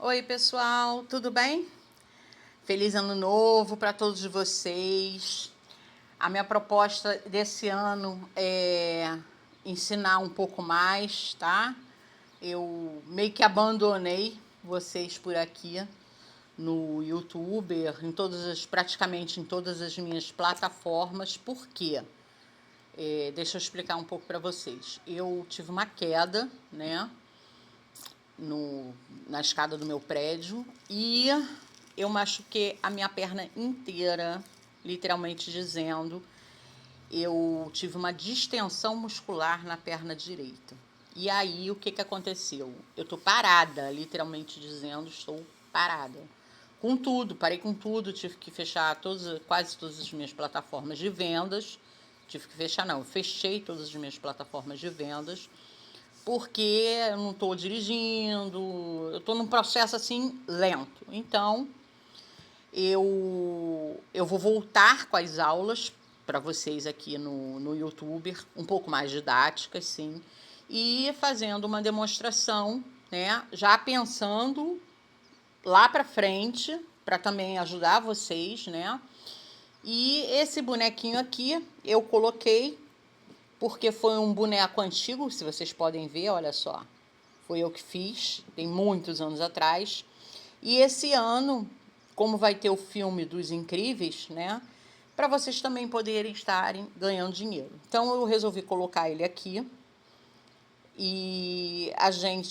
Oi, pessoal, tudo bem? Feliz ano novo para todos vocês. A minha proposta desse ano é ensinar um pouco mais, tá? Eu meio que abandonei vocês por aqui no YouTube, praticamente em todas as minhas plataformas. Por quê? Deixa eu explicar um pouco para vocês. Eu tive uma queda, né? Na escada do meu prédio e eu machuquei a minha perna inteira, literalmente dizendo. Eu tive uma distensão muscular na perna direita. E aí, o que aconteceu? Eu tô parada, literalmente dizendo, estou parada. Com tudo, parei com tudo, tive que fechar quase todas as minhas plataformas de vendas. Tive que fechar, não, eu fechei todas as minhas plataformas de vendas porque eu não estou dirigindo, eu estou num processo assim lento. Então, eu vou voltar com as aulas para vocês aqui no YouTube, um pouco mais didáticas, sim, e fazendo uma demonstração, né? Já pensando lá para frente, para também ajudar vocês, né? E esse bonequinho aqui eu coloquei porque foi um boneco antigo, se vocês podem ver, olha só. Foi eu que fiz, tem muitos anos atrás. E esse ano, como vai ter o filme dos Incríveis, né? Para vocês também poderem estarem ganhando dinheiro. Então eu resolvi colocar ele aqui. E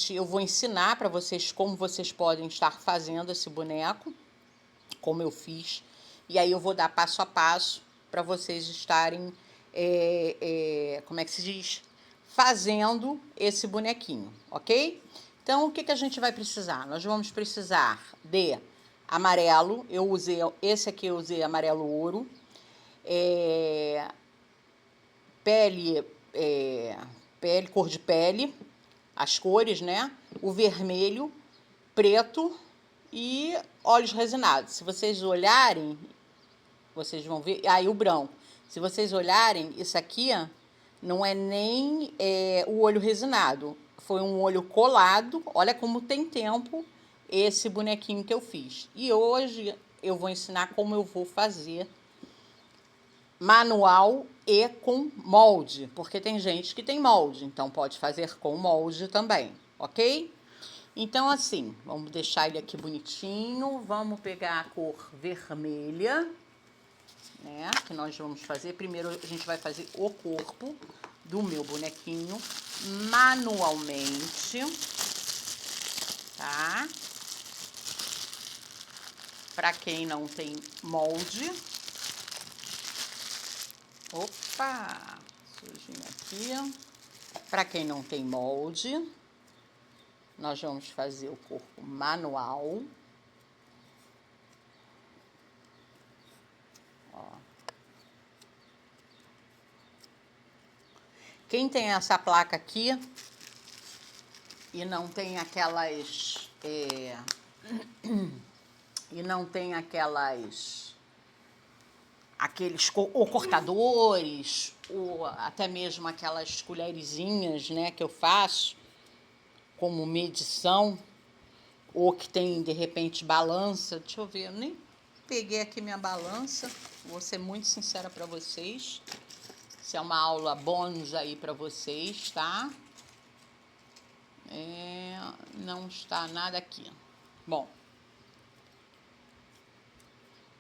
eu vou ensinar para vocês como vocês podem estar fazendo esse boneco, como eu fiz. E aí eu vou dar passo a passo para vocês estarem, como é que se diz? Fazendo esse bonequinho, ok? Então, o que a gente vai precisar? Nós vamos precisar de amarelo. Esse aqui eu usei amarelo ouro. Pele, cor de pele, as cores, né? O vermelho, preto e óleos resinados. Se vocês olharem, vocês vão ver. Aí o branco. Se vocês olharem, isso aqui não é nem o olho resinado. Foi um olho colado. Olha como tem tempo esse bonequinho que eu fiz. E hoje eu vou ensinar como eu vou fazer manual e com molde. Porque tem gente que tem molde, então pode fazer com molde também, ok? Então, assim, vamos deixar ele aqui bonitinho. Vamos pegar a cor vermelha, né? Que nós vamos fazer. Primeiro a gente vai fazer o corpo do meu bonequinho manualmente, tá? Para quem não tem molde. Opa, sujinho aqui. Para quem não tem molde, nós vamos fazer o corpo manual. Ó. Quem tem essa placa aqui e não tem aquelas aqueles cortadores, ou até mesmo aquelas colherzinhas, né, que eu faço como medição, ou que tem de repente balança. Deixa eu ver, eu nem peguei aqui minha balança, vou ser muito sincera para vocês. Isso é uma aula bônus aí para vocês, tá? Não está nada aqui. Bom,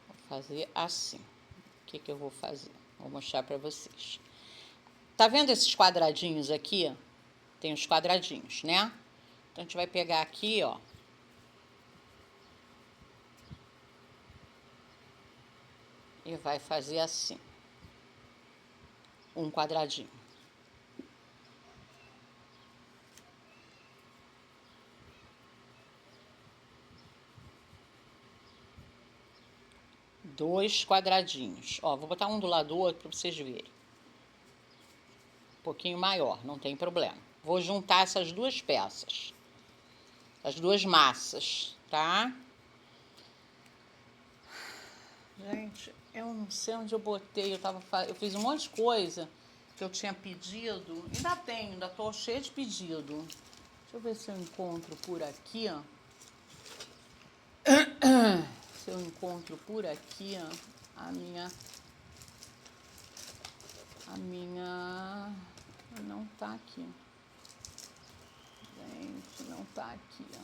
vou fazer assim. O que eu vou fazer? Vou mostrar para vocês. Tá vendo esses quadradinhos aqui? Tem os quadradinhos, né? Então, a gente vai pegar aqui, ó. E vai fazer assim. Um quadradinho. Dois quadradinhos. Ó, vou botar um do lado do outro para vocês verem. Um pouquinho maior, não tem problema. Vou juntar essas duas peças. As duas massas, tá? Gente, eu não sei onde eu botei. Eu fiz um monte de coisa que eu tinha pedido. Ainda ainda tô cheia de pedido. Deixa eu ver se eu encontro por aqui, ó. Se eu encontro por aqui, ó, a minha não tá aqui. Gente, não tá aqui, ó.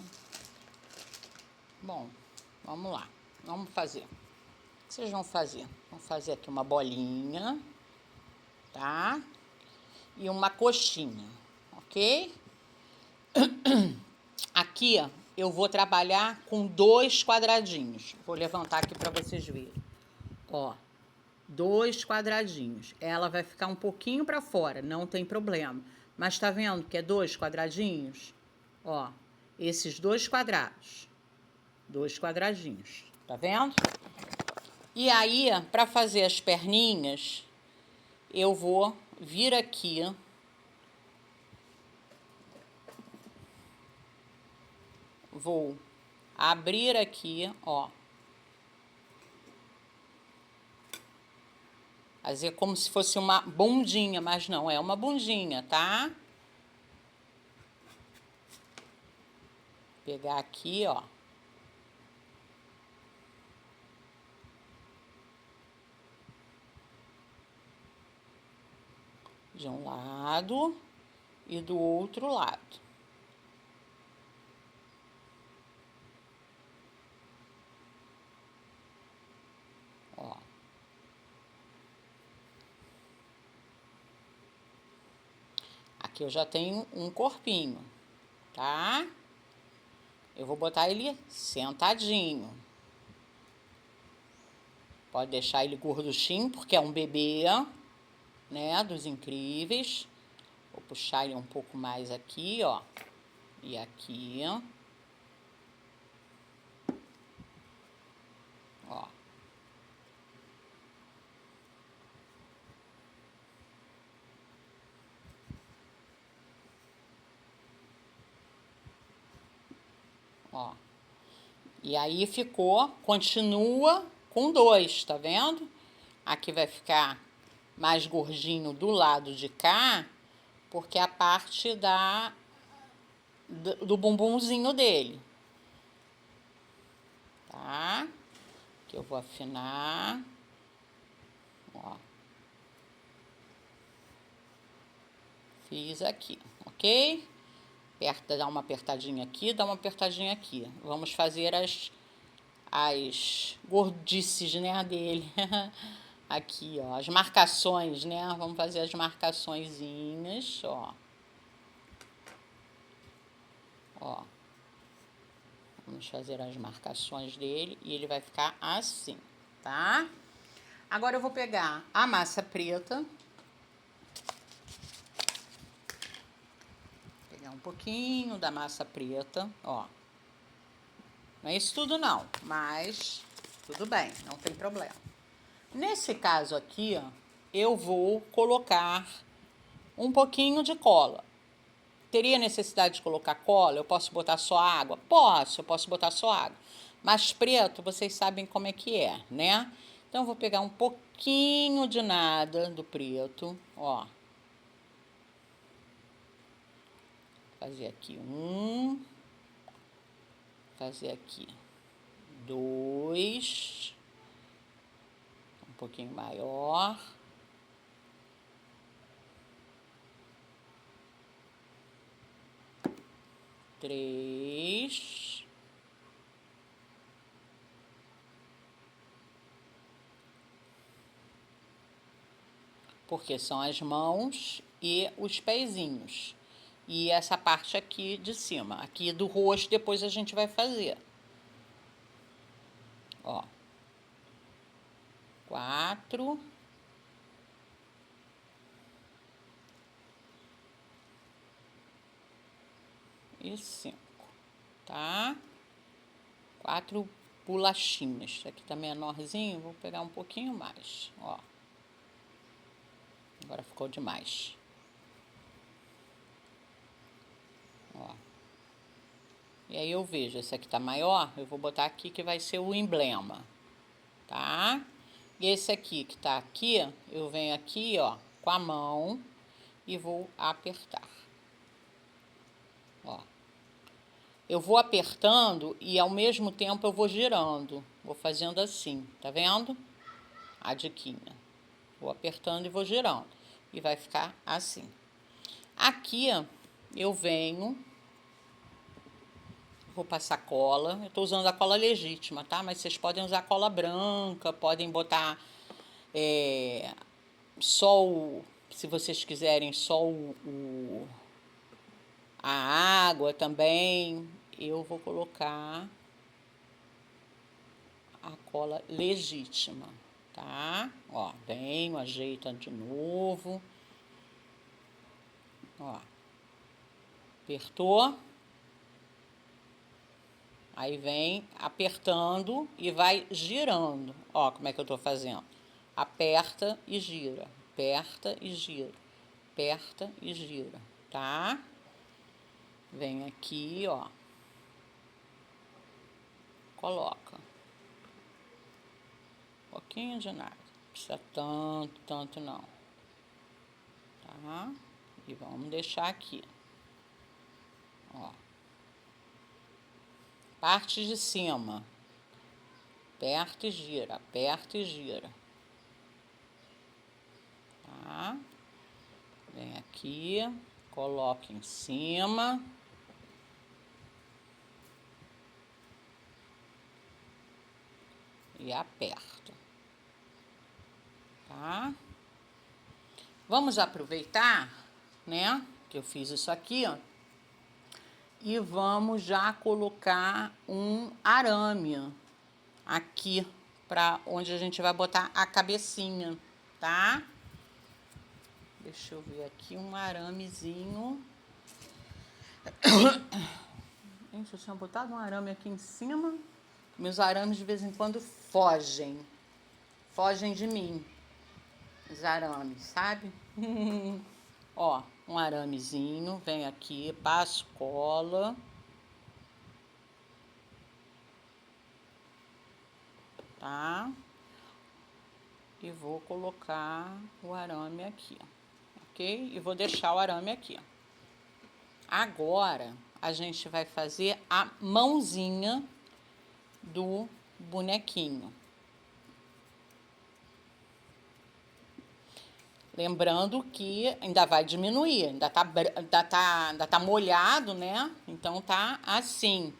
Bom, vamos lá. Vamos fazer. O que vocês vão fazer? Vão fazer aqui uma bolinha, tá? E uma coxinha, ok? Aqui, ó, eu vou trabalhar com 2 quadradinhos. Vou levantar aqui para vocês verem. Ó, 2 quadradinhos. Ela vai ficar um pouquinho para fora, não tem problema. Mas tá vendo que é 2 quadradinhos? Ó, esses 2 quadrados. 2 quadradinhos, tá vendo? E aí, para fazer as perninhas, eu vou vir aqui, vou abrir aqui, ó. Fazer como se fosse uma bundinha, mas não é uma bundinha, tá? Pegar aqui, ó. De um lado e do outro lado. Ó. Aqui eu já tenho um corpinho, tá? Eu vou botar ele sentadinho. Pode deixar ele gorduchinho, porque é um bebê, né, dos Incríveis. Vou puxar ele um pouco mais aqui, ó. E aqui, ó. Ó. E aí ficou, continua com 2, tá vendo? Aqui vai ficar mais gordinho do lado de cá, porque é a parte do bumbumzinho dele. Tá? Que eu vou afinar. Ó. Fiz aqui, ok? Dá uma apertadinha aqui, dá uma apertadinha aqui. Vamos fazer as gordices, né, dele. Aqui, ó, as marcações, né? Vamos fazer as marcaçõezinhas, ó. Ó. Vamos fazer as marcações dele e ele vai ficar assim, tá? Agora eu vou pegar a massa preta. Pegar um pouquinho da massa preta, ó. Não é isso tudo não, mas tudo bem, não tem problema. Nesse caso aqui, ó, eu vou colocar um pouquinho de cola. Teria necessidade de colocar cola? Eu posso botar só água? Posso, eu posso botar só água. Mas preto, vocês sabem como é que é, né? Então, eu vou pegar um pouquinho de nada do preto, ó. Fazer aqui 1. Fazer aqui 2. Um pouquinho maior. 3. Porque são as mãos e os pezinhos. E essa parte aqui de cima. Aqui do rosto, depois a gente vai fazer. Ó. 4. E 5, tá? 4 bolachinhas. Isso aqui tá menorzinho, vou pegar um pouquinho mais, ó. Agora ficou demais. Ó. E aí eu vejo, esse aqui tá maior, eu vou botar aqui que vai ser o emblema, tá? E esse aqui que tá aqui, eu venho aqui, ó, com a mão e vou apertar. Ó. eu vou apertando e ao mesmo tempo eu vou girando. Vou fazendo assim, tá vendo? A diquinha. Vou apertando e vou girando. E vai ficar assim. Aqui eu venho, vou passar cola. Eu tô usando a cola legítima, tá? Mas vocês podem usar cola branca, podem botar só o... Se vocês quiserem, só a água também. Eu vou colocar a cola legítima, tá? Ó, venho, ajeita de novo. Ó, apertou. Aí vem apertando e vai girando. Ó, como é que eu tô fazendo. Aperta e gira, aperta e gira, aperta e gira, tá? Vem aqui, ó. Coloca. Um pouquinho de nada. Não precisa tanto não. Tá? E vamos deixar aqui. Ó. Parte de cima. Aperta e gira, aperta e gira. Tá? Vem aqui, coloca em cima. E aperto. Tá? Vamos aproveitar, né, que eu fiz isso aqui, ó. E vamos já colocar um arame aqui, para onde a gente vai botar a cabecinha, tá? Deixa eu ver aqui um aramezinho. Gente, eu tinha botado um arame aqui em cima. Meus arames de vez em quando fogem. Fogem de mim. Os arames, sabe? Ó, um aramezinho. Vem aqui, passo cola. Tá? E vou colocar o arame aqui, ok? E vou deixar o arame aqui. Agora, a gente vai fazer a mãozinha do bonequinho. Lembrando que ainda vai diminuir, ainda tá molhado, né? Então tá assim,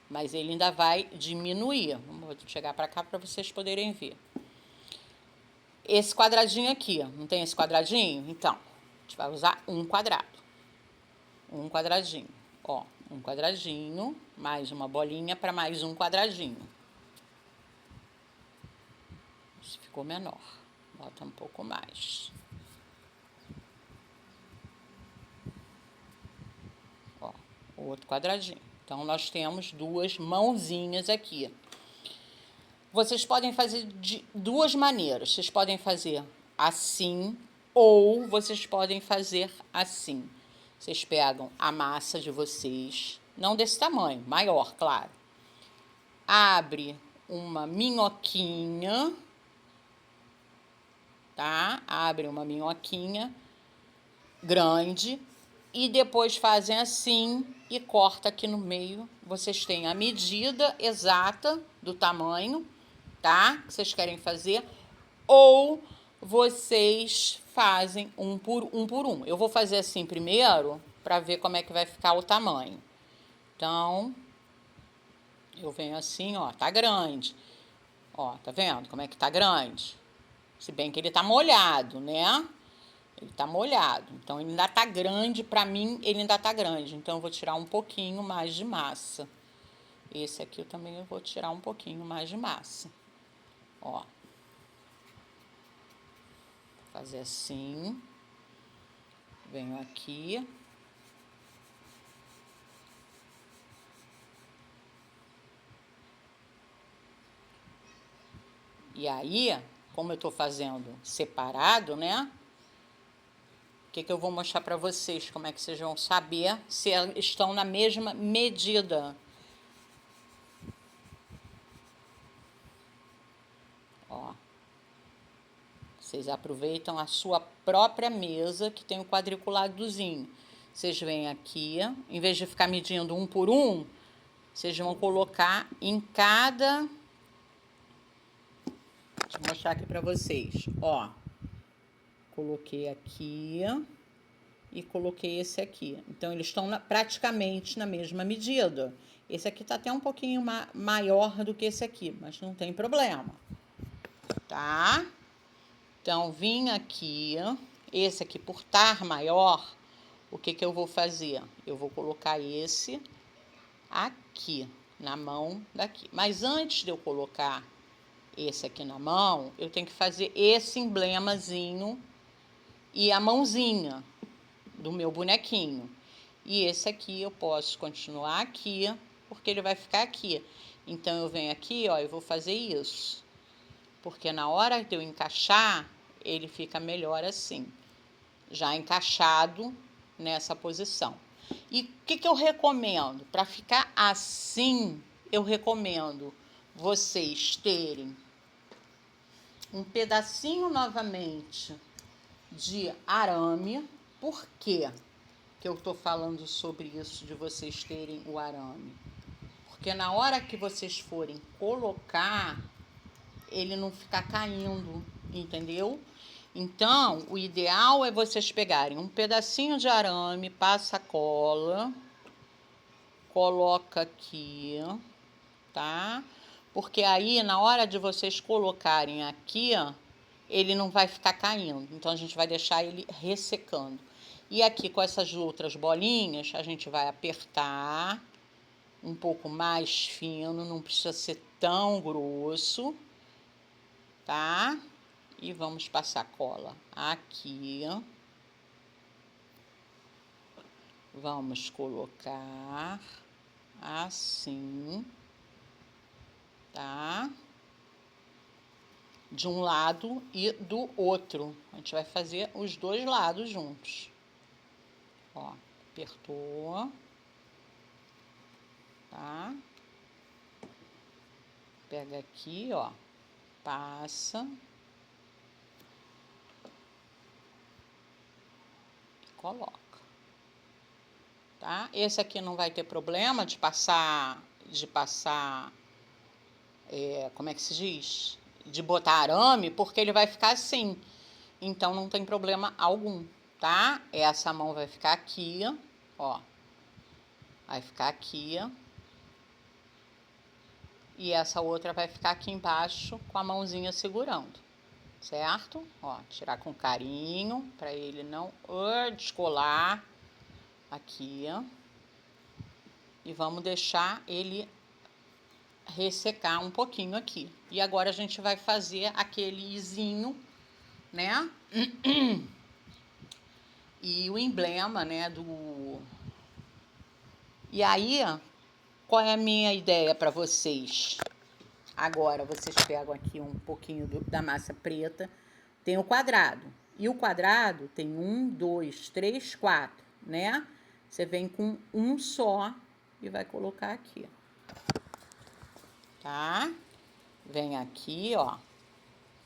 mas ele ainda vai diminuir. Vamos chegar para cá para vocês poderem ver. Esse quadradinho aqui, não tem esse quadradinho? Então, a gente vai usar um quadrado. Um quadradinho, ó, um quadradinho, mais uma bolinha para mais um quadradinho. Isso ficou menor, bota um pouco mais. Ó, outro quadradinho. Então, nós temos duas mãozinhas aqui. Vocês podem fazer de duas maneiras. Vocês podem fazer assim ou vocês podem fazer assim. Vocês pegam a massa de vocês, não desse tamanho, maior, claro. Abre uma minhoquinha, tá? Abre uma minhoquinha grande e depois fazem assim e corta aqui no meio. Vocês têm a medida exata do tamanho, tá? Que vocês querem fazer, ou vocês fazem um por um. Eu vou fazer assim primeiro para ver como é que vai ficar o tamanho. Então, eu venho assim, ó, tá grande. Ó, tá vendo como é que tá grande? Se bem que ele tá molhado, né? Ele tá molhado, então ele ainda tá grande, pra mim ele ainda tá grande. Então eu vou tirar um pouquinho mais de massa. Esse aqui eu também vou tirar um pouquinho mais de massa. Ó. Fazer assim. Venho aqui. E aí, como eu tô fazendo separado, né? O que eu vou mostrar para vocês, como é que vocês vão saber se estão na mesma medida. Ó. Vocês aproveitam a sua própria mesa, que tem o quadriculadozinho. Vocês vêm aqui, em vez de ficar medindo um por um, Vocês vão colocar em cada... Deixa eu mostrar aqui pra vocês. Ó, coloquei aqui e coloquei esse aqui. Então, eles estão praticamente na mesma medida. Esse aqui tá até um pouquinho maior do que esse aqui, mas não tem problema, tá? Então, vim aqui, esse aqui por estar maior, o que que eu vou fazer? Eu vou colocar esse aqui, na mão daqui. Mas antes de eu colocar esse aqui na mão, eu tenho que fazer esse emblemazinho e a mãozinha do meu bonequinho. E esse aqui eu posso continuar aqui, porque ele vai ficar aqui. Então, eu venho aqui, ó, eu vou fazer isso. Porque na hora de eu encaixar, ele fica melhor assim. Já encaixado nessa posição. E o que eu recomendo? Para ficar assim, eu recomendo vocês terem um pedacinho novamente de arame. Por quê que eu estou falando sobre isso de vocês terem o arame? Porque na hora que vocês forem colocar, ele não ficar caindo, entendeu? Então, o ideal é vocês pegarem um pedacinho de arame, passa cola, coloca aqui, tá? Porque aí, na hora de vocês colocarem aqui, ó, ele não vai ficar caindo. Então, a gente vai deixar ele ressecando. E aqui, com essas outras bolinhas, a gente vai apertar um pouco mais fino, não precisa ser tão grosso, tá? E vamos passar cola aqui. Vamos colocar assim, tá? De um lado e do outro. A gente vai fazer os dois lados juntos. Ó, apertou. Tá? Pega aqui, ó. Passa. Coloca. Tá? Esse aqui não vai ter problema de passar, como é que se diz? De botar arame, porque ele vai ficar assim. Então, não tem problema algum, tá? Essa mão vai ficar aqui, ó. Vai ficar aqui. E essa outra vai ficar aqui embaixo com a mãozinha segurando, certo? Ó, tirar com carinho, para ele não descolar. Aqui, ó. E vamos deixar ele ressecar um pouquinho aqui. E agora a gente vai fazer aquele izinho, né? E o emblema, né, E aí, qual é a minha ideia para vocês? Agora, vocês pegam aqui um pouquinho da massa preta, tem o quadrado. E o quadrado tem 1, 2, 3, 4, né? Você vem com um só e vai colocar aqui, tá? Vem aqui, ó,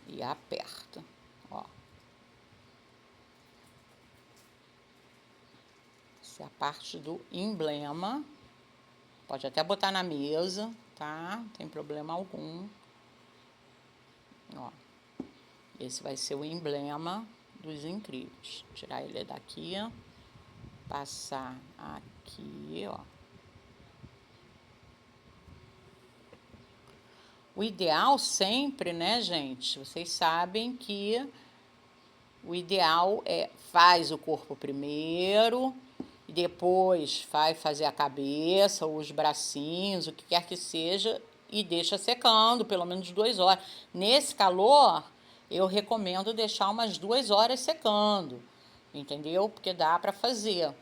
e aperta, ó. Essa é a parte do emblema. Pode até botar na mesa, tá? Não tem problema algum. Ó. Esse vai ser o emblema dos Incríveis. Vou tirar ele daqui, ó. Passar aqui, ó. O ideal sempre, né, gente? Vocês sabem que o ideal é faz o corpo primeiro, e depois vai fazer a cabeça, os bracinhos, o que quer que seja, e deixa secando pelo menos 2 horas. Nesse calor, eu recomendo deixar umas 2 horas secando, entendeu? Porque dá para fazer.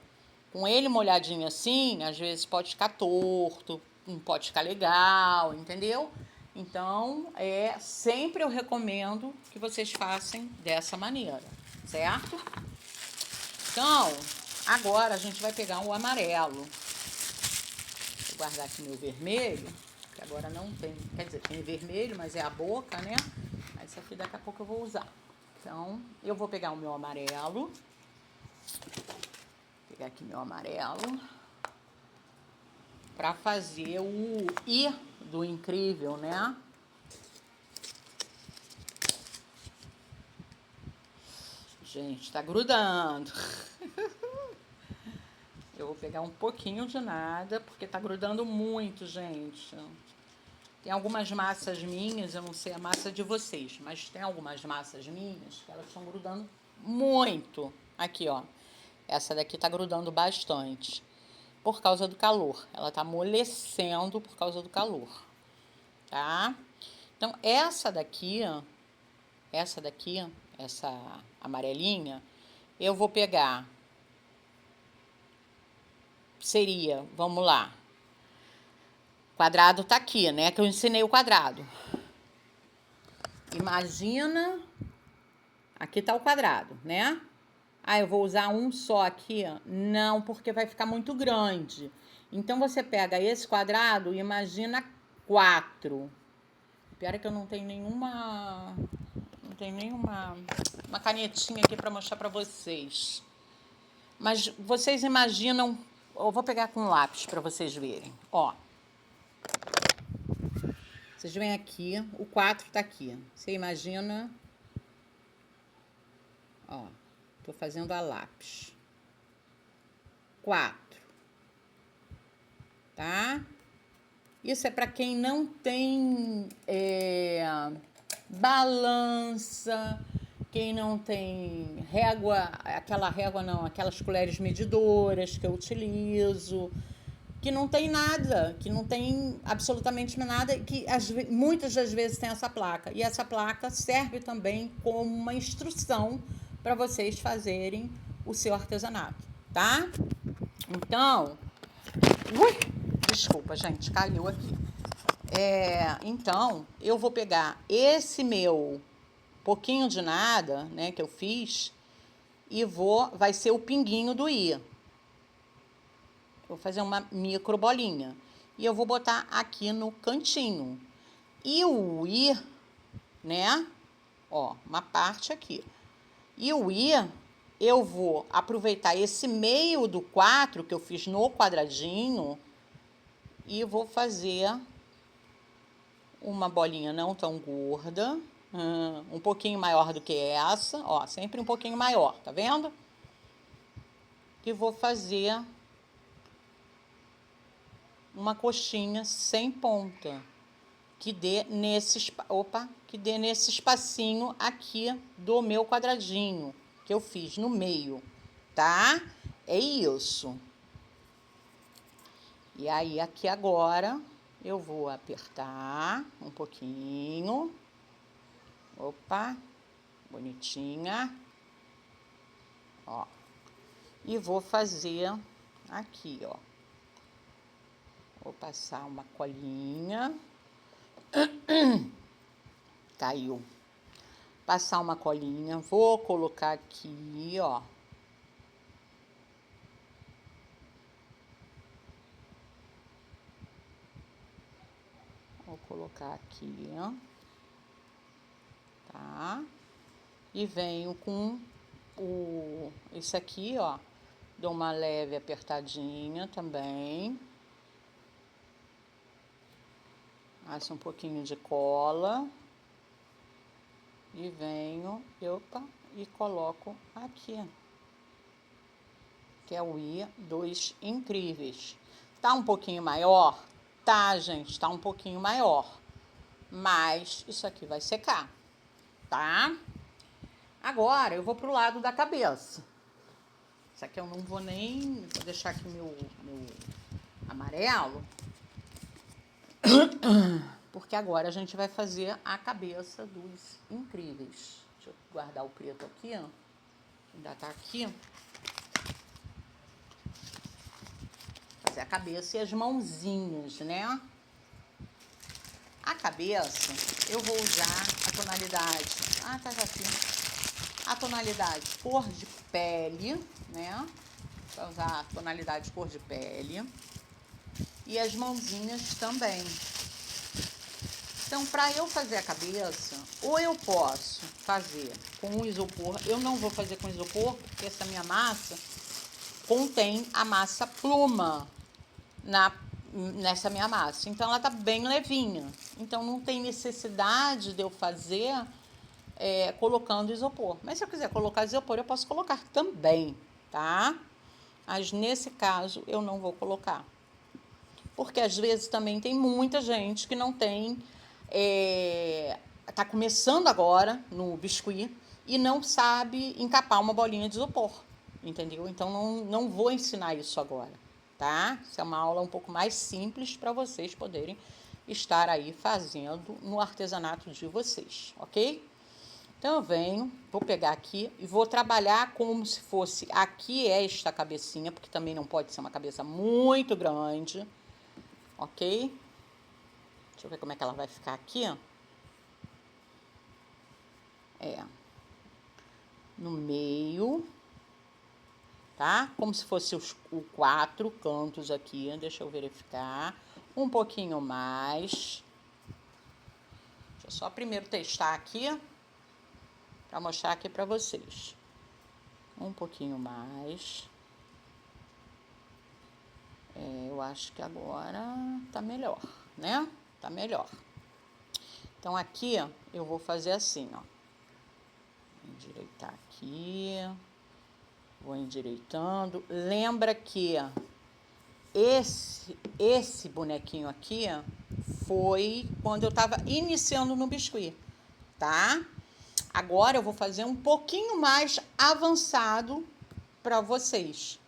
Com ele molhadinho assim, às vezes pode ficar torto, não pode ficar legal, entendeu? Então, sempre eu recomendo que vocês façam dessa maneira, certo? Então, agora a gente vai pegar o amarelo. Vou guardar aqui meu vermelho, que agora não tem, quer dizer, tem vermelho, mas é a boca, né? Mas esse aqui daqui a pouco eu vou usar. Então, eu vou pegar o meu amarelo. Vou pegar aqui meu amarelo. para fazer o I do incrível, né? Gente, tá grudando. Eu vou pegar um pouquinho de nada, porque tá grudando muito, gente. Tem algumas massas minhas, eu não sei a massa de vocês, mas tem algumas massas minhas que elas estão grudando muito. Aqui, ó. Essa daqui tá grudando bastante. Por causa do calor. Ela tá amolecendo por causa do calor. Tá? Então, essa amarelinha, eu vou pegar. Seria, vamos lá. O quadrado tá aqui, né? Que eu ensinei o quadrado. Imagina, aqui tá o quadrado, né? Ah, eu vou usar um só aqui? Não, porque vai ficar muito grande. Então, você pega esse quadrado e imagina 4. Pior é que eu não tenho nenhuma... Não tenho nenhuma... Uma canetinha aqui para mostrar para vocês. Mas vocês imaginam... Eu vou pegar com lápis para vocês verem. Ó. Vocês veem aqui, o 4 tá aqui. Você imagina... Ó, tô fazendo a lápis. 4. Tá? Isso é para quem não tem balança, quem não tem régua, aquelas colheres medidoras que eu utilizo, que não tem nada, que não tem absolutamente nada, que muitas das vezes tem essa placa. E essa placa serve também como uma instrução para vocês fazerem o seu artesanato, tá? Então, desculpa, gente, caiu aqui. Então, eu vou pegar esse meu pouquinho de nada, né, que eu fiz, e vai ser o pinguinho do I. Vou fazer uma micro bolinha. E eu vou botar aqui no cantinho. E o I, né, ó, uma parte aqui. E o I, eu vou aproveitar esse meio do 4 que eu fiz no quadradinho e vou fazer uma bolinha não tão gorda, um pouquinho maior do que essa, ó, sempre um pouquinho maior, tá vendo? E vou fazer uma coxinha sem ponta, que dê nesse espacinho aqui do meu quadradinho, que eu fiz no meio, tá? É isso. E aí, aqui agora, eu vou apertar um pouquinho. Opa, bonitinha. Ó. E vou fazer aqui, ó. Vou passar uma colinha. Caiu. Passar uma colinha. Vou colocar aqui, ó. Vou colocar aqui, ó. Tá? E venho com esse aqui, ó. Dou uma leve apertadinha também. Passo um pouquinho de cola. E venho, e coloco aqui. Que é o I dos incríveis. Tá um pouquinho maior? Tá, gente, tá um pouquinho maior. Mas isso aqui vai secar, tá? Agora eu vou pro lado da cabeça. Isso aqui eu não vou nem... Vou deixar aqui meu amarelo. Porque agora a gente vai fazer a cabeça dos incríveis. Deixa eu guardar o preto aqui, ó. Ainda tá aqui. Fazer a cabeça e as mãozinhas, né? A cabeça, eu vou usar a tonalidade... tá aqui. A tonalidade cor de pele, né? Vou usar a tonalidade cor de pele. E as mãozinhas também. Então, para eu fazer a cabeça, ou eu posso fazer com isopor. Eu não vou fazer com isopor, porque essa minha massa contém a massa pluma nessa minha massa. Então, ela tá bem levinha. Então, não tem necessidade de eu fazer colocando isopor. Mas se eu quiser colocar isopor, eu posso colocar também, tá? Mas nesse caso, eu não vou colocar. Porque às vezes também tem muita gente que não tem... tá começando agora no biscuit e não sabe encapar uma bolinha de isopor, entendeu? Então, não vou ensinar isso agora, tá? Isso é uma aula um pouco mais simples para vocês poderem estar aí fazendo no artesanato de vocês, ok? Então, eu venho, vou pegar aqui e vou trabalhar como se fosse aqui esta cabecinha, porque também não pode ser uma cabeça muito grande, ok? Deixa eu ver como é que ela vai ficar aqui, ó. No meio, tá? Como se fosse os 4 cantos aqui, deixa eu verificar. Um pouquinho mais. Deixa eu só primeiro testar aqui, para mostrar aqui para vocês. Um pouquinho mais. Eu acho que agora tá melhor, né? Tá melhor. Então, aqui, ó, eu vou fazer assim, ó. Endireitar aqui. Vou endireitando. Lembra que esse bonequinho aqui foi quando eu estava iniciando no biscuit, tá? Agora eu vou fazer um pouquinho mais avançado para vocês,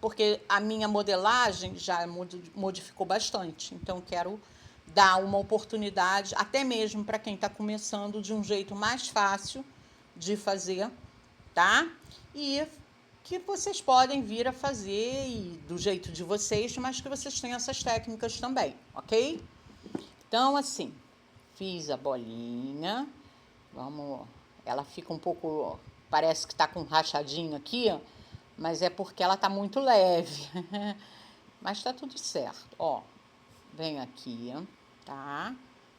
porque a minha modelagem já modificou bastante. Então, quero dar uma oportunidade, até mesmo para quem está começando, de um jeito mais fácil de fazer, tá? E que vocês podem vir a fazer do jeito de vocês, mas que vocês tenham essas técnicas também, ok? Então, assim, fiz a bolinha, vamos, ela fica um pouco, parece que tá com um rachadinho aqui, ó, mas é porque ela tá muito leve, mas tá tudo certo, ó, venho aqui, tá?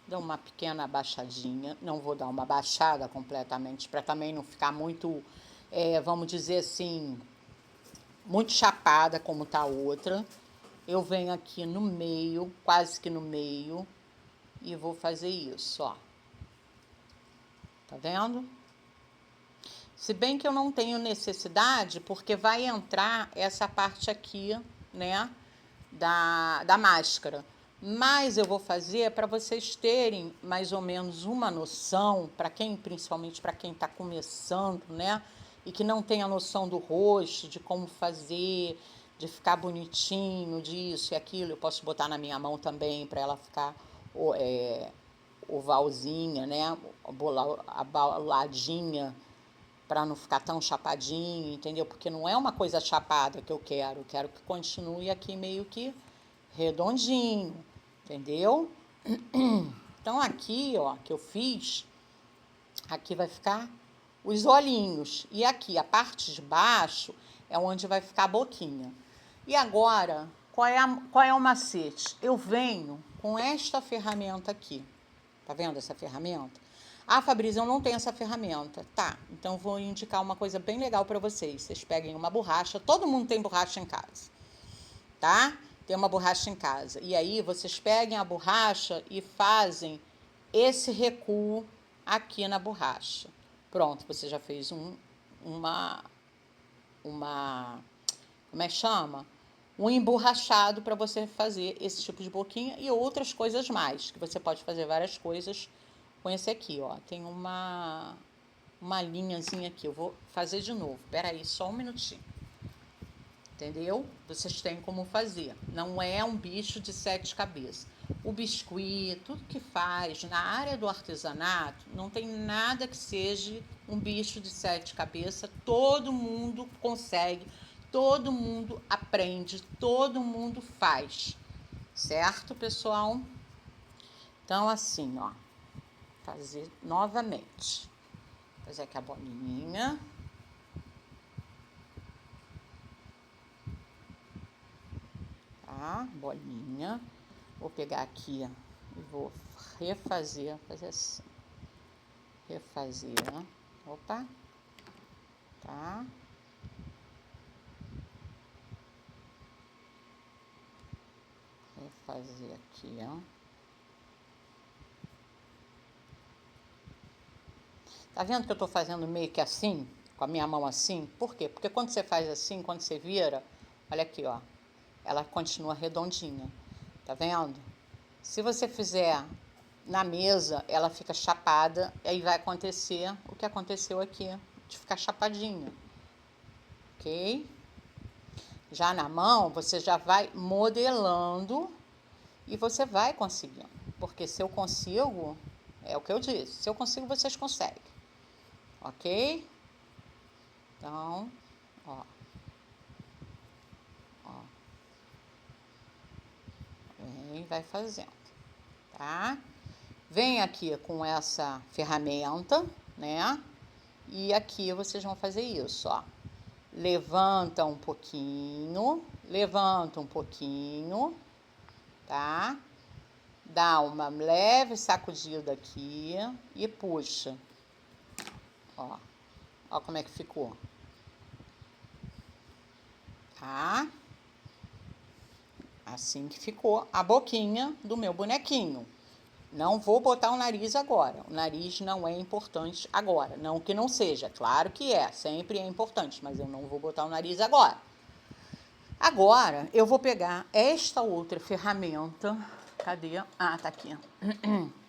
Dou uma pequena abaixadinha, não vou dar uma baixada completamente, para também não ficar muito, vamos dizer assim, muito chapada como tá a outra. Eu venho aqui no meio, quase que no meio, e vou fazer isso, ó. Tá vendo? Se bem que eu não tenho necessidade, porque vai entrar essa parte aqui, né, da máscara. Mas eu vou fazer para vocês terem mais ou menos uma noção, para quem, principalmente para quem está começando, né, e que não tem a noção do rosto, de como fazer, de ficar bonitinho, disso e aquilo. Eu posso botar na minha mão também para ela ficar ovalzinha, né, aboladinha, para não ficar tão chapadinho, entendeu? Porque não é uma coisa chapada que eu quero que continue aqui meio que redondinho, entendeu? Então, aqui, ó, que eu fiz, aqui vai ficar os olhinhos. E aqui, a parte de baixo, é onde vai ficar a boquinha. E agora, qual é o macete? Eu venho com esta ferramenta aqui. Tá vendo essa ferramenta? Ah, Fabrício, eu não tenho essa ferramenta. Tá, então vou indicar uma coisa bem legal para vocês. Vocês peguem uma borracha, todo mundo tem borracha em casa, tá? Tem uma borracha em casa. E aí vocês peguem a borracha e fazem esse recuo aqui na borracha. Pronto, você já fez uma como é que chama? Um emborrachado para você fazer esse tipo de boquinha e outras coisas mais, que você pode fazer várias coisas com esse aqui, ó. Tem uma linhazinha aqui, eu vou fazer de novo. Espera aí, só um minutinho. Entendeu? Vocês têm como fazer. Não é um bicho de 7 cabeças. O biscuit, tudo que faz na área do artesanato, não tem nada que seja um bicho de 7 cabeças. Todo mundo consegue, todo mundo aprende, todo mundo faz. Certo, pessoal? Então, assim, ó. Fazer novamente. Fazer aqui a bolinha. Tá? Bolinha. Vou pegar aqui e vou refazer, fazer assim. Refazer. Opa. Tá? Vou fazer aqui, ó. Tá vendo que eu tô fazendo meio que assim, com a minha mão assim? Por quê? Porque quando você faz assim, quando você vira, olha aqui, ó, ela continua redondinha. Tá vendo? Se você fizer na mesa, ela fica chapada, e aí vai acontecer o que aconteceu aqui, de ficar chapadinha. Ok? Já na mão, você já vai modelando e você vai conseguindo. Porque se eu consigo, é o que eu disse, se eu consigo, vocês conseguem. Ok? Então, ó. Ó. Vem, vai fazendo, tá? Vem aqui com essa ferramenta, né? E aqui vocês vão fazer isso, ó. Levanta um pouquinho, tá? Dá uma leve sacudida aqui e puxa. Ó, ó como é que ficou. Tá? Assim que ficou a boquinha do meu bonequinho. Não vou botar o nariz agora. O nariz não é importante agora. Não que não seja. Claro que é. Sempre é importante. Mas eu não vou botar o nariz agora. Agora, eu vou pegar esta outra ferramenta. Cadê? Ah, tá aqui.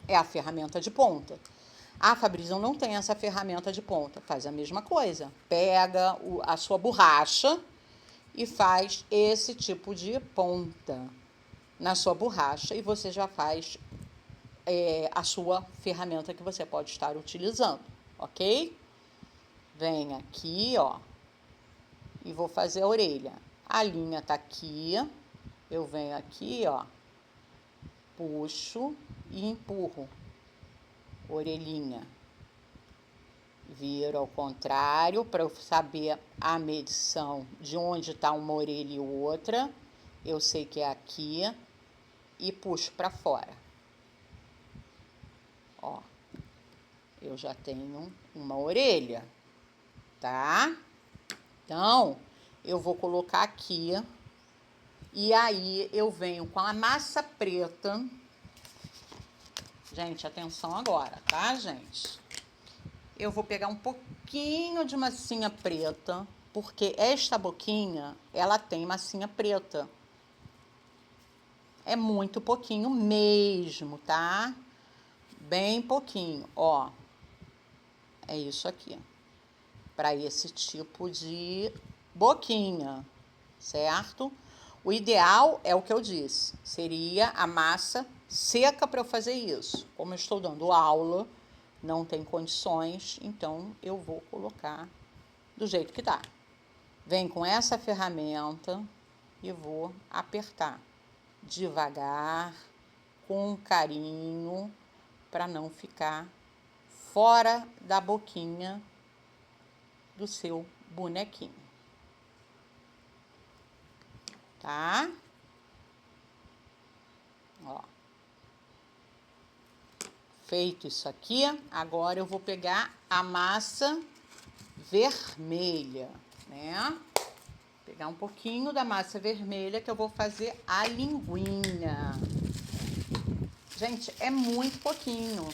É a ferramenta de ponta. A Fabrizio não tem essa ferramenta de ponta. Faz a mesma coisa. Pega a sua borracha e faz esse tipo de ponta na sua borracha. E você já faz a sua ferramenta que você pode estar utilizando, ok? Vem aqui, ó, e vou fazer a orelha. A linha tá aqui, eu venho aqui, ó, puxo e empurro, orelhinha. Viro ao contrário para eu saber a medição de onde está uma orelha e outra. Eu sei que é aqui e puxo para fora. Ó, eu já tenho uma orelha, tá? Então, eu vou colocar aqui e aí eu venho com a massa preta. Gente, atenção agora, tá, gente? Eu vou pegar um pouquinho de massinha preta, porque esta boquinha, ela tem massinha preta. É muito pouquinho mesmo, tá? Bem pouquinho, ó. É isso aqui. Para esse tipo de boquinha, certo? O ideal é o que eu disse, seria a massa seca para eu fazer isso. Como eu estou dando aula, não tem condições, então eu vou colocar do jeito que dá. Vem com essa ferramenta e vou apertar devagar, com carinho, para não ficar fora da boquinha do seu bonequinho. Tá? Ó. Feito isso aqui, agora eu vou pegar a massa vermelha, né? Pegar um pouquinho da massa vermelha que eu vou fazer a linguinha. Gente, é muito pouquinho.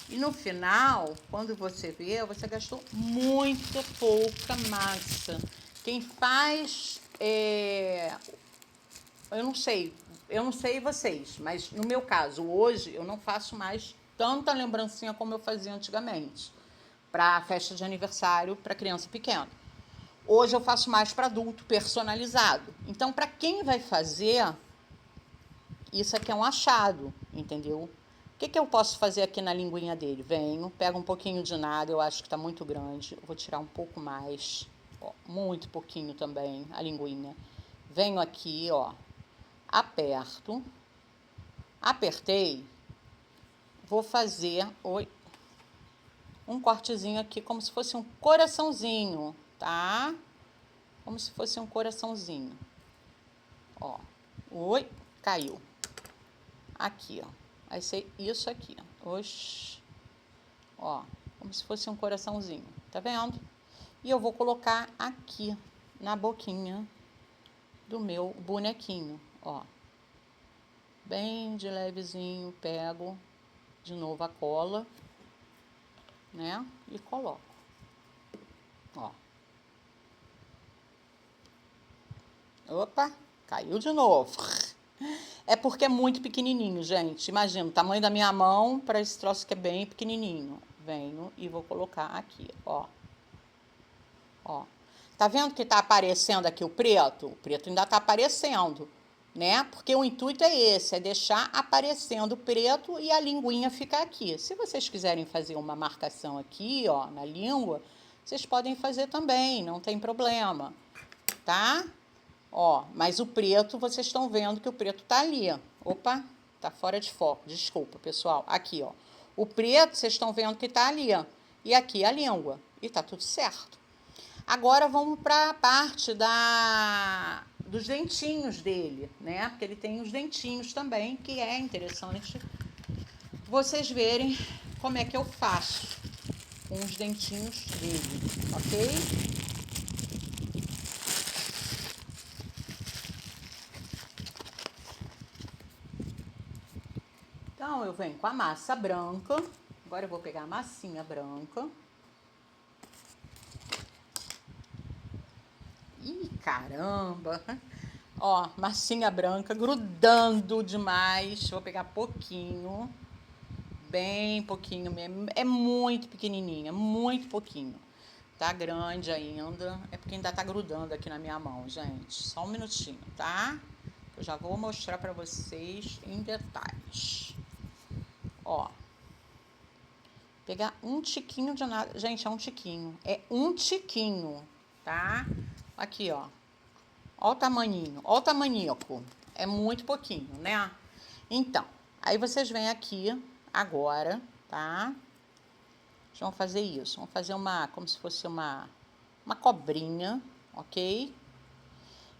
E no final, quando você vê, você gastou muito pouca massa. Quem faz, eu não sei vocês, mas no meu caso, hoje, eu não faço mais tanta lembrancinha como eu fazia antigamente, para festa de aniversário para criança pequena. Hoje eu faço mais para adulto, personalizado. Então, para quem vai fazer, isso aqui é um achado, entendeu? O que eu posso fazer aqui na linguinha dele? Venho, pego um pouquinho de nada, eu acho que está muito grande. Eu vou tirar um pouco mais, ó, muito pouquinho também, a linguinha. Venho aqui, ó, aperto, apertei, vou fazer um cortezinho aqui como se fosse um coraçãozinho, tá? Como se fosse um coraçãozinho. Ó, caiu. Aqui, ó. Vai ser isso aqui, ó. Oxi. Ó, como se fosse um coraçãozinho. Tá vendo? E eu vou colocar aqui na boquinha do meu bonequinho, ó. bem de levezinho, pego de novo a cola, né? E coloco. Ó. Opa, caiu de novo. É porque é muito pequenininho, gente. Imagina, o tamanho da minha mão para esse troço que é bem pequenininho. Venho e vou colocar aqui, ó. Ó. Tá vendo que tá aparecendo aqui o preto? O preto ainda tá aparecendo, né? Porque o intuito é esse, é deixar aparecendo o preto e a linguinha ficar aqui. Se vocês quiserem fazer uma marcação aqui, ó, na língua, vocês podem fazer também, não tem problema, tá? Ó, mas o preto, vocês estão vendo que o preto tá ali. Opa, tá fora de foco, desculpa, pessoal. Aqui, ó. O preto, vocês estão vendo que tá ali, ó. E aqui a língua. E tá tudo certo. Agora vamos para a parte dos dentinhos dele, né? Porque ele tem os dentinhos também, que é interessante vocês verem como é que eu faço com os dentinhos dele, ok? Então, eu venho com a massa branca. Agora eu vou pegar a massinha branca. Ih, caramba! Ó, massinha branca grudando demais. Vou pegar pouquinho. Bem pouquinho mesmo. É muito pequenininha, muito pouquinho. Tá grande ainda. É porque ainda tá grudando aqui na minha mão, gente. Só um minutinho, tá? Eu já vou mostrar pra vocês em detalhes. Ó. Pegar um tiquinho de nada. Gente, é um tiquinho. É um tiquinho, tá? Aqui, ó. Ó o tamaninho. Ó o tamanico. É muito pouquinho, né? Então, aí vocês vêm aqui agora, tá? Vamos fazer isso. Vamos fazer como se fosse uma cobrinha, ok?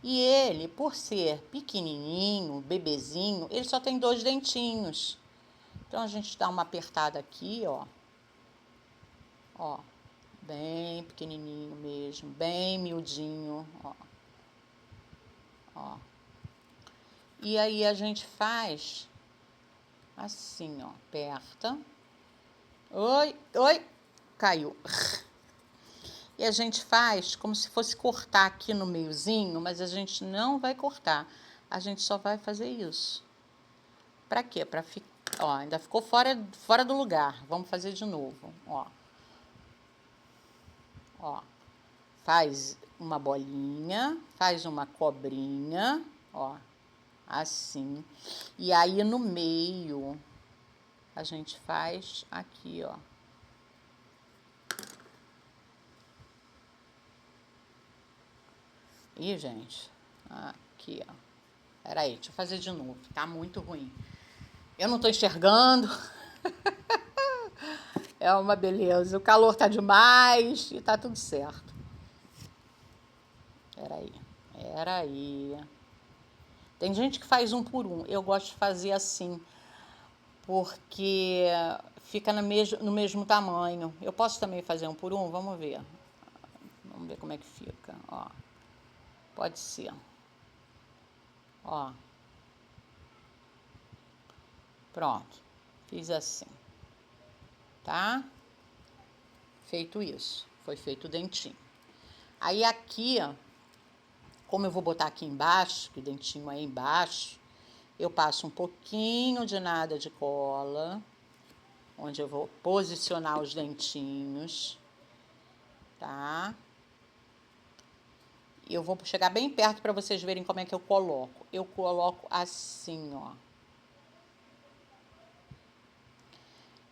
E ele, por ser pequenininho, bebezinho, ele só tem 2 dentinhos. Então, a gente dá uma apertada aqui, ó. Ó, bem pequenininho mesmo, bem miudinho, ó. Ó. E aí a gente faz assim, ó, aperta. Oi, oi, caiu. E a gente faz como se fosse cortar aqui no meiozinho, mas a gente não vai cortar. A gente só vai fazer isso. Pra quê? Pra ficar, ó, ainda ficou fora do lugar. Vamos fazer de novo, ó. Ó. Faz uma bolinha, faz uma cobrinha, ó, assim. E aí no meio a gente faz aqui, ó. Ih, gente, aqui, ó. Peraí, deixa eu fazer de novo, tá muito ruim. Eu não tô enxergando. É uma beleza. O calor tá demais e tá tudo certo. Peraí. Tem gente que faz um por um. Eu gosto de fazer assim, porque fica no mesmo tamanho. Eu posso também fazer um por um? Vamos ver. Vamos ver como é que fica. Ó. Pode ser. Ó. Pronto. Fiz assim. Tá? Feito isso. Foi feito o dentinho. Aí aqui, ó, como eu vou botar aqui embaixo, que o dentinho é embaixo, eu passo um pouquinho de nada de cola, onde eu vou posicionar os dentinhos, tá? E eu vou chegar bem perto para vocês verem como é que eu coloco. Eu coloco assim, ó.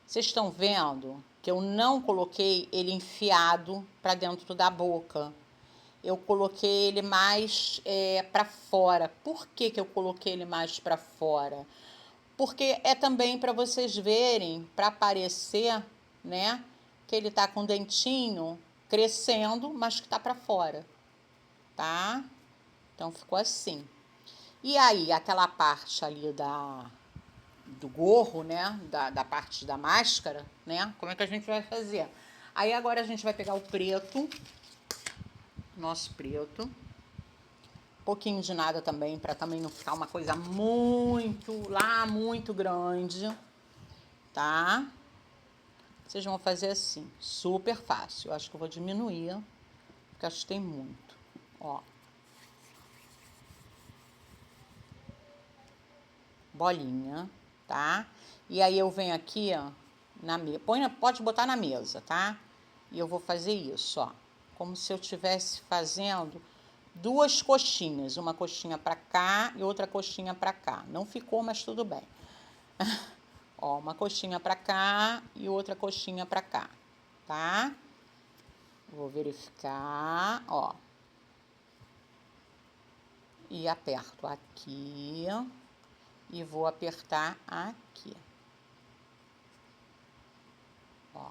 Vocês estão vendo que eu não coloquei ele enfiado para dentro da boca. Eu coloquei ele mais para fora. Por que eu coloquei ele mais para fora? Porque é também para vocês verem, para aparecer, né, que ele tá com o dentinho crescendo, mas que tá para fora, tá? Então ficou assim. E aí, aquela parte ali do gorro, né, da parte da máscara, né, como é que a gente vai fazer? Aí agora a gente vai pegar o preto, nosso preto, pouquinho de nada também, para também não ficar uma coisa muito grande, tá? Vocês vão fazer assim, super fácil. Eu acho que eu vou diminuir, porque acho que tem muito, ó. Bolinha, tá? E aí eu venho aqui, ó, pode botar na mesa, tá? E eu vou fazer isso, ó, como se eu estivesse fazendo 2 coxinhas, uma coxinha pra cá e outra coxinha pra cá. Não ficou, mas tudo bem. Ó, uma coxinha pra cá e outra coxinha pra cá, tá? Vou verificar, ó. E aperto aqui e vou apertar aqui. Ó.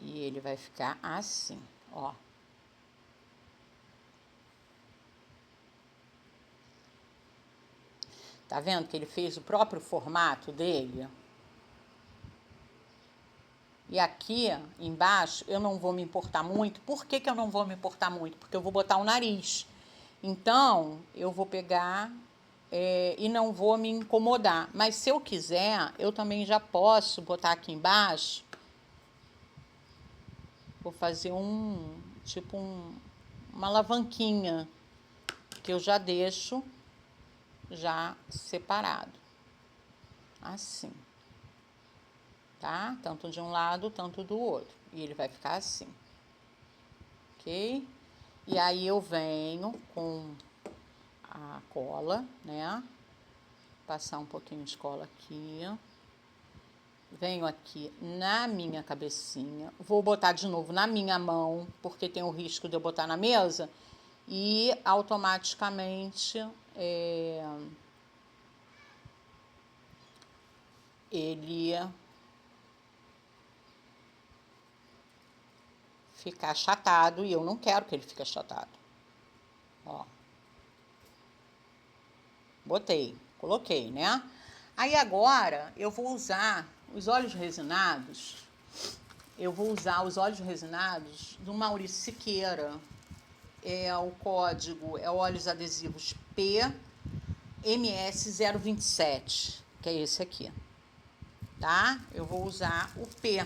E ele vai ficar assim, ó. Tá vendo que ele fez o próprio formato dele? E aqui embaixo eu não vou me importar muito. Por que que eu não vou me importar muito? Porque eu vou botar o nariz. Então, eu vou pegar e não vou me incomodar. Mas se eu quiser, eu também já posso botar aqui embaixo. Vou fazer uma alavanquinha que eu já deixo já separado. Assim. Tá? Tanto de um lado, tanto do outro. E ele vai ficar assim. Ok? E aí eu venho com a cola, né? Passar um pouquinho de cola aqui. Venho aqui na minha cabecinha. Vou botar de novo na minha mão, porque tem o risco de eu botar na mesa. E automaticamente ele ficar achatado, e eu não quero que ele fique achatado. Ó. Botei, coloquei, né? Aí agora eu vou usar os óleos resinados. Eu vou usar os óleos resinados do Maurício Siqueira. O código é óleos adesivos PMS027, que é esse aqui. Tá? Eu vou usar o P.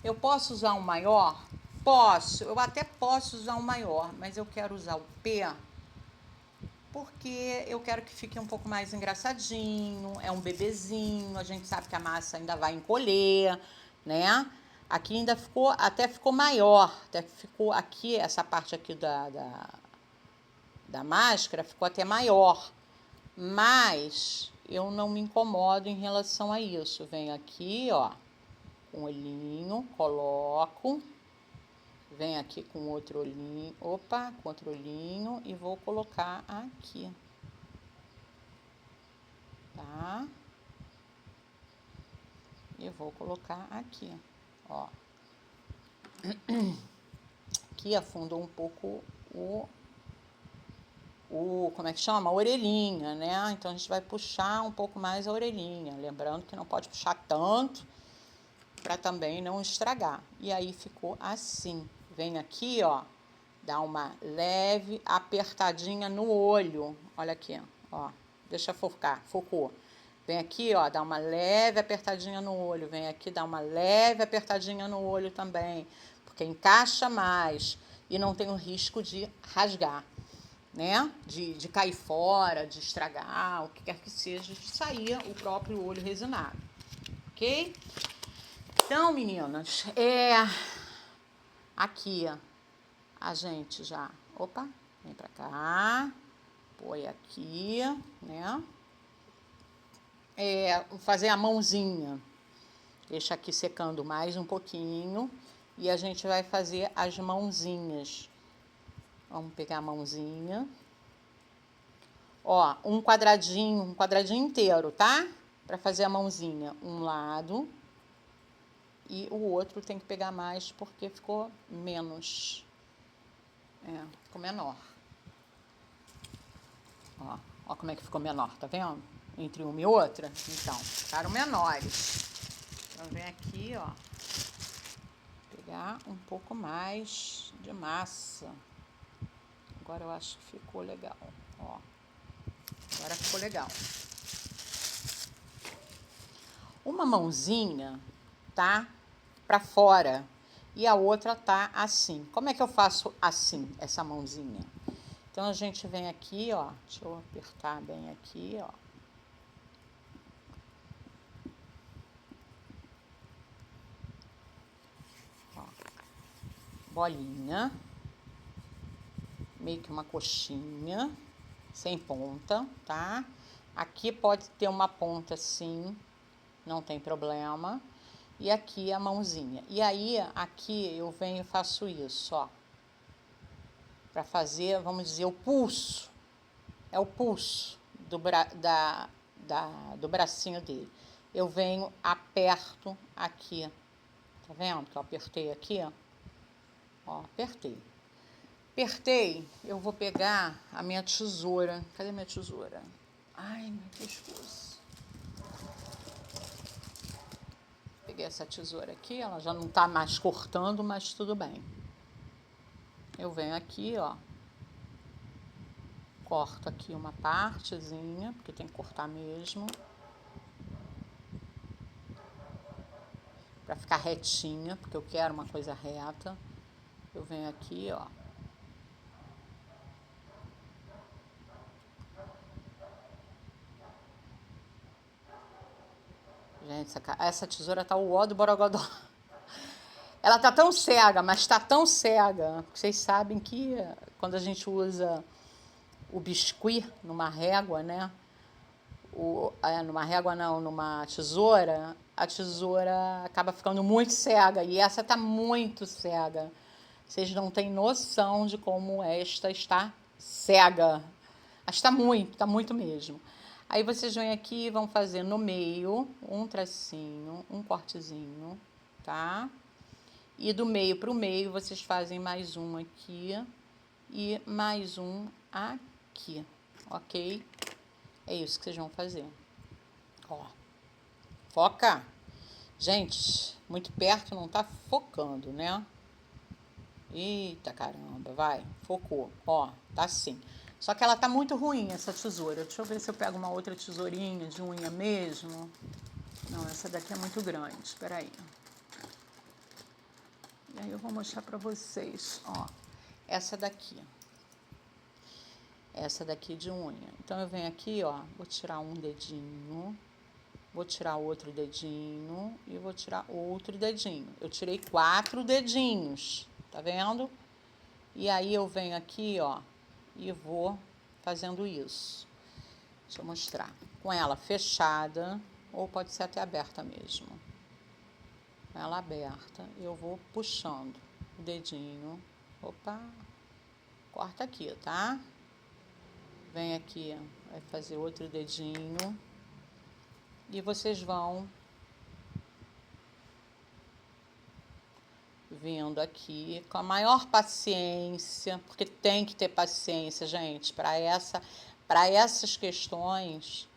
Eu posso usar um maior? Posso, eu até posso usar um maior, mas eu quero usar o P porque eu quero que fique um pouco mais engraçadinho, é um bebezinho, a gente sabe que a massa ainda vai encolher, né? Aqui ainda até ficou maior, até ficou aqui, essa parte aqui da máscara ficou até maior, mas eu não me incomodo em relação a isso. Venho aqui, ó, com o olhinho, coloco. Venho aqui com outro olhinho, com outro olhinho e vou colocar aqui, tá? E vou colocar aqui, ó. Aqui afundou um pouco como é que chama? A orelhinha, né? Então, a gente vai puxar um pouco mais a orelhinha, lembrando que não pode puxar tanto para também não estragar. E aí, ficou assim. Vem aqui, ó, dá uma leve apertadinha no olho. Olha aqui, ó. Deixa focar, focou. Vem aqui, ó, dá uma leve apertadinha no olho. Vem aqui, dá uma leve apertadinha no olho também. Porque encaixa mais e não tem o risco de rasgar, né? De cair fora, de estragar, o que quer que seja, de sair o próprio olho resinado. Ok? Então, meninas, aqui, a gente já, vem pra cá, põe aqui, né? Vou fazer a mãozinha, deixa aqui secando mais um pouquinho, e a gente vai fazer as mãozinhas. Vamos pegar a mãozinha, ó, um quadradinho inteiro, tá? Pra fazer a mãozinha, um lado, e o outro tem que pegar mais porque ficou menos. Ficou menor. Ó como é que ficou menor, tá vendo? Entre uma e outra. Então, ficaram menores. Então, vem aqui, ó. Pegar um pouco mais de massa. Agora eu acho que ficou legal, ó. Agora ficou legal. Uma mãozinha tá para fora e a outra tá assim. Como é que eu faço assim, essa mãozinha? Então, a gente vem aqui, ó. Deixa eu apertar bem aqui, ó. Bolinha, meio que uma coxinha, sem ponta, tá? Aqui pode ter uma ponta sim, não tem problema. E aqui a mãozinha. E aí, aqui eu venho e faço isso, ó. Pra fazer, vamos dizer, o pulso. É o pulso do bracinho dele. Eu venho, aperto aqui. Tá vendo que eu apertei aqui, ó? Ó, apertei. Apertei, eu vou pegar a minha tesoura. Cadê minha tesoura? Ai, meu pescoço. Peguei essa tesoura aqui, ela já não tá mais cortando, mas tudo bem. Eu venho aqui, ó. Corto aqui uma partezinha, porque tem que cortar mesmo. Pra ficar retinha, porque eu quero uma coisa reta. Eu venho aqui, ó. Gente, essa tesoura tá o ó do borogodó. Ela tá tão cega, mas tá tão cega. Vocês sabem que quando a gente usa o biscuit numa régua, né? Numa régua não, numa tesoura, a tesoura acaba ficando muito cega. E essa tá muito cega. Vocês não têm noção de como esta está cega. Está muito mesmo. Aí vocês vêm aqui e vão fazer no meio um tracinho, um cortezinho, tá? E do meio para o meio vocês fazem mais um aqui e mais um aqui, ok? É isso que vocês vão fazer. Ó, foca. Gente, muito perto não tá focando, né? Eita caramba, vai, focou. Ó, tá assim. Só que ela tá muito ruim, essa tesoura. Deixa eu ver se eu pego uma outra tesourinha de unha mesmo. Não, essa daqui é muito grande, espera aí. E aí eu vou mostrar pra vocês, ó. Essa daqui de unha. Então, eu venho aqui, ó, vou tirar um dedinho, vou tirar outro dedinho e vou tirar outro dedinho. Eu tirei 4 dedinhos, tá vendo? E aí, eu venho aqui, ó, e vou fazendo isso. Deixa eu mostrar. Com ela fechada, ou pode ser até aberta mesmo. Com ela aberta, eu vou puxando o dedinho. Opa! Corta aqui, tá? Vem aqui, vai fazer outro dedinho. E vocês vão vindo aqui com a maior paciência, porque tem que ter paciência, gente, para essas questões,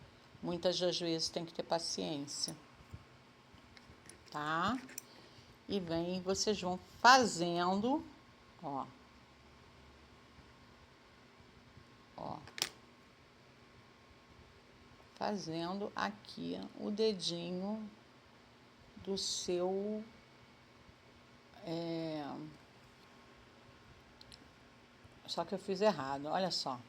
muitas das vezes tem que ter paciência, tá? E vem, vocês vão fazendo, ó. Ó. Fazendo aqui o dedinho do seu... Só que eu fiz errado, olha só.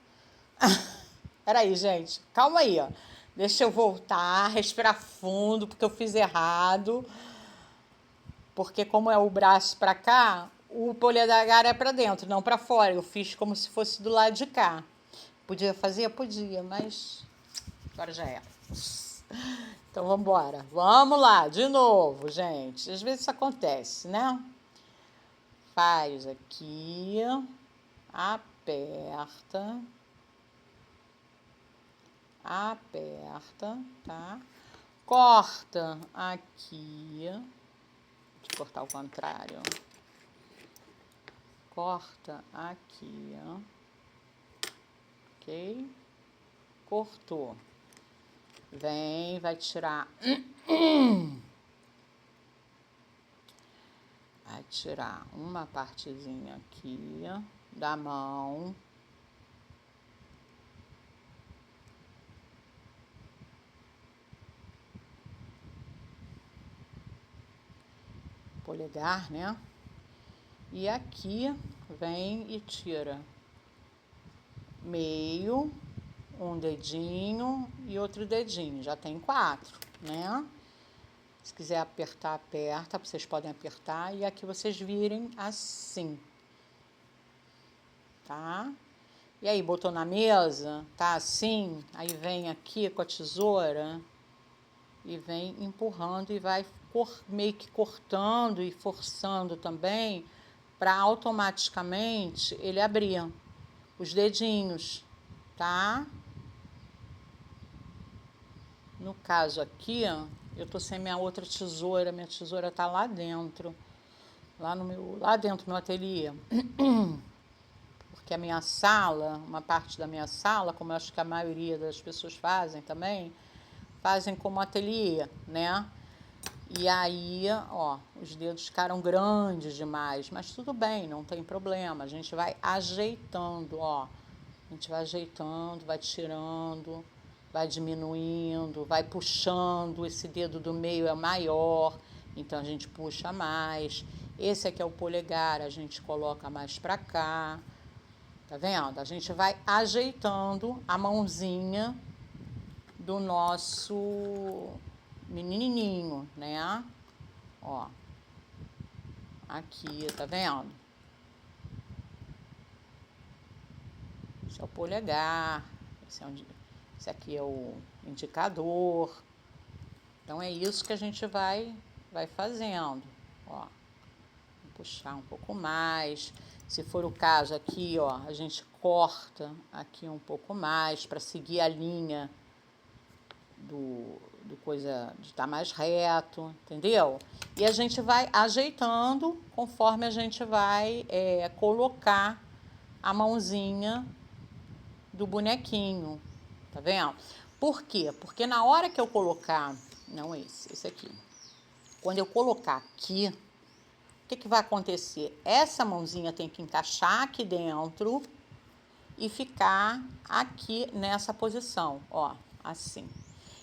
Peraí, gente, calma aí, ó. Deixa eu voltar, respirar fundo, porque eu fiz errado. Porque como é o braço pra cá, o polegar é pra dentro, não pra fora. Eu fiz como se fosse do lado de cá. Podia fazer? Podia, mas agora já é. Então, vamos embora. Vamos lá, de novo, gente. Às vezes isso acontece, né? Faz aqui, aperta, tá? Corta aqui. Deixa eu cortar ao contrário. Corta aqui, ok? Cortou. Vem, vai tirar. Vai tirar uma partezinha aqui da mão. polegar, né? E aqui vem e tira meio, um dedinho e outro dedinho. Já tem 4, né? Se quiser apertar, aperta. Vocês podem apertar. E aqui vocês virem assim, tá? E aí, botou na mesa, tá assim, aí vem aqui com a tesoura e vem empurrando e vai meio que cortando e forçando também para automaticamente ele abrir os dedinhos, tá? No caso aqui, ó, eu tô sem minha outra tesoura, minha tesoura tá lá dentro, lá dentro do meu ateliê. Porque a minha sala, uma parte da minha sala, como eu acho que a maioria das pessoas fazem também, fazem como ateliê, né? E aí, ó, os dedos ficaram grandes demais, mas tudo bem, não tem problema. A gente vai ajeitando, ó. A gente vai ajeitando, vai tirando, vai diminuindo, vai puxando. Esse dedo do meio é maior, então a gente puxa mais. Esse aqui é o polegar, a gente coloca mais pra cá. Tá vendo? A gente vai ajeitando a mãozinha do nosso menininho, né? Ó, aqui, tá vendo? Esse é o polegar, esse aqui é o indicador. Então, é isso que a gente vai fazendo, ó. Vou puxar um pouco mais. Se for o caso aqui, ó, a gente corta aqui um pouco mais para seguir a linha do coisa de estar mais reto, entendeu? E a gente vai ajeitando conforme a gente vai colocar a mãozinha do bonequinho, tá vendo? Por quê? Porque na hora que eu colocar, não esse aqui, quando eu colocar aqui, o que vai acontecer? Essa mãozinha tem que encaixar aqui dentro e ficar aqui nessa posição, ó, assim.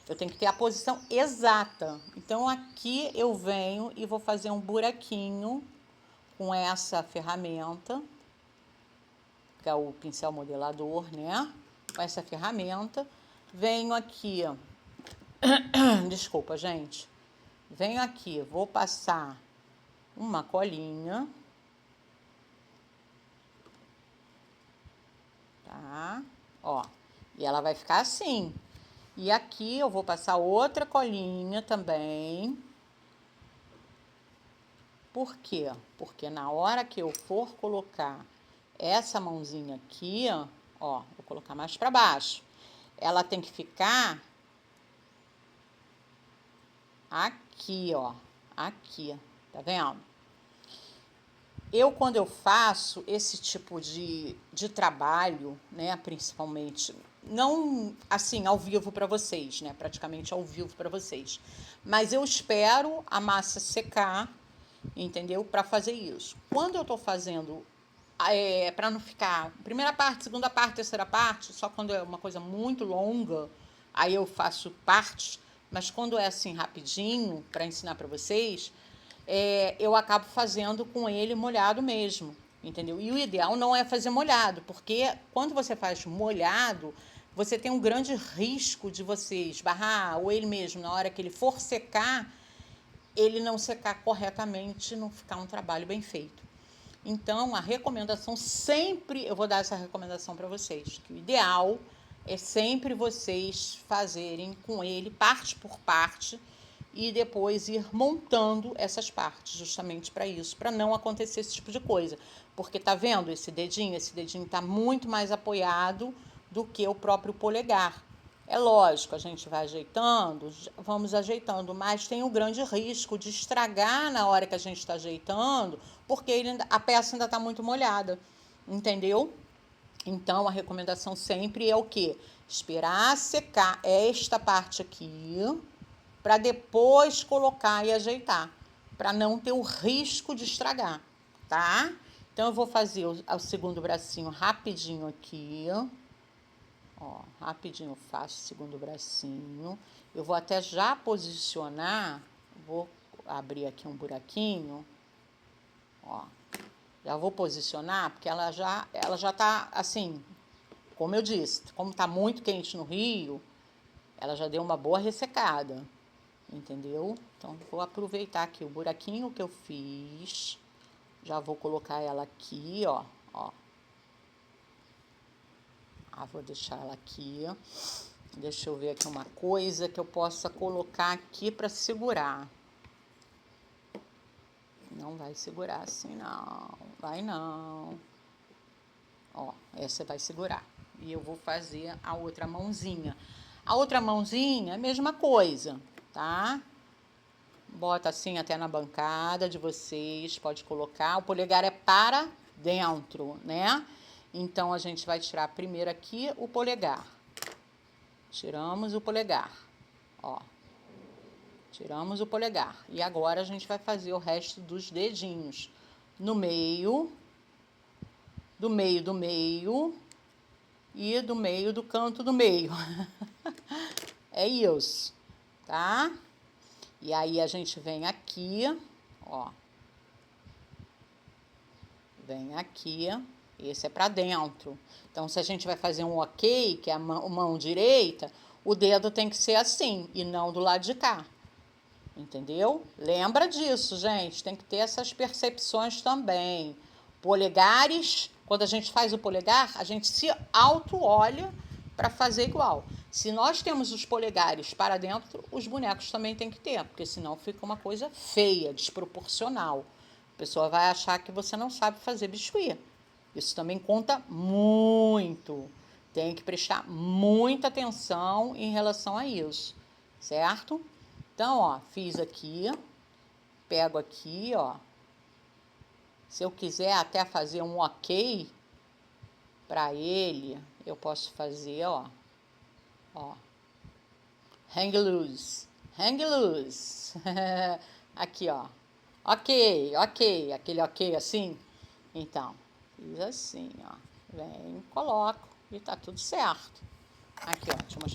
Eu tenho que ter a posição exata. Então, aqui eu venho e vou fazer um buraquinho com essa ferramenta, que é o pincel modelador, né? Com essa ferramenta. Venho aqui, desculpa, gente. Venho aqui, vou passar uma colinha, tá? Ó, e ela vai ficar assim. E aqui eu vou passar outra colinha também. Por quê? Porque na hora que eu for colocar essa mãozinha aqui, ó, vou colocar mais para baixo. Ela tem que ficar aqui, ó, aqui, tá vendo? Quando eu faço esse tipo de trabalho, né, principalmente, não assim ao vivo para vocês, né, praticamente ao vivo para vocês, mas eu espero a massa secar, entendeu, para fazer isso. Quando eu estou fazendo, para não ficar primeira parte, segunda parte, terceira parte, só quando é uma coisa muito longa, aí eu faço partes, mas quando é assim rapidinho, para ensinar para vocês, eu acabo fazendo com ele molhado mesmo, entendeu? E o ideal não é fazer molhado, porque quando você faz molhado, você tem um grande risco de você esbarrar, ou ele mesmo, na hora que ele for secar, ele não secar corretamente, não ficar um trabalho bem feito. Então, a recomendação sempre, eu vou dar essa recomendação para vocês, que o ideal é sempre vocês fazerem com ele parte por parte e depois ir montando essas partes, justamente para isso, para não acontecer esse tipo de coisa. Porque tá vendo esse dedinho? Esse dedinho está muito mais apoiado do que o próprio polegar. É lógico, a gente vai ajeitando, vamos ajeitando, mas tem o grande risco de estragar na hora que a gente está ajeitando, porque a peça ainda está muito molhada, entendeu? Então, a recomendação sempre é o quê? Esperar secar esta parte aqui, para depois colocar e ajeitar, para não ter o risco de estragar, tá? Então, eu vou fazer o segundo bracinho rapidinho aqui. Ó, rapidinho eu faço o segundo bracinho. Eu vou até já posicionar, vou abrir aqui um buraquinho Ó, já vou posicionar, porque ela já tá, assim, como eu disse, como tá muito quente no Rio, ela já deu uma boa ressecada, entendeu? Então, vou aproveitar aqui o buraquinho que eu fiz, já vou colocar ela aqui, ó. Vou deixar ela aqui. Deixa eu ver aqui uma coisa que eu possa colocar aqui para segurar. Não vai segurar assim, não. Vai não. Ó, essa vai segurar. E eu vou fazer a outra mãozinha. A outra mãozinha, mesma coisa, tá? Bota assim até na bancada de vocês, pode colocar. O polegar é para dentro, né? Então, a gente vai tirar primeiro aqui o polegar. Tiramos o polegar, ó. Tiramos o polegar. E agora a gente vai fazer o resto dos dedinhos. No meio, do meio do meio e do meio do canto do meio. É isso, tá? E aí a gente vem aqui, ó. Vem aqui, esse é pra dentro. Então, se a gente vai fazer um ok, que é a mão direita, o dedo tem que ser assim e não do lado de cá. Entendeu? Lembra disso, gente. Tem que ter essas percepções também. Polegares, quando a gente faz o polegar, a gente se auto-olha para fazer igual. Se nós temos os polegares para dentro, os bonecos também tem que ter, porque senão fica uma coisa feia, desproporcional. A pessoa vai achar que você não sabe fazer biscuit. Isso também conta muito. Tem que prestar muita atenção em relação a isso, certo? Então, ó, fiz aqui, pego aqui, ó. Se eu quiser até fazer um ok para ele, eu posso fazer, ó. Hang loose, hang loose. Aqui, ó. Ok, aquele ok assim. Então, fiz assim, ó. Vem, coloco e tá tudo certo. Aqui, ó, deixa eu mostrar.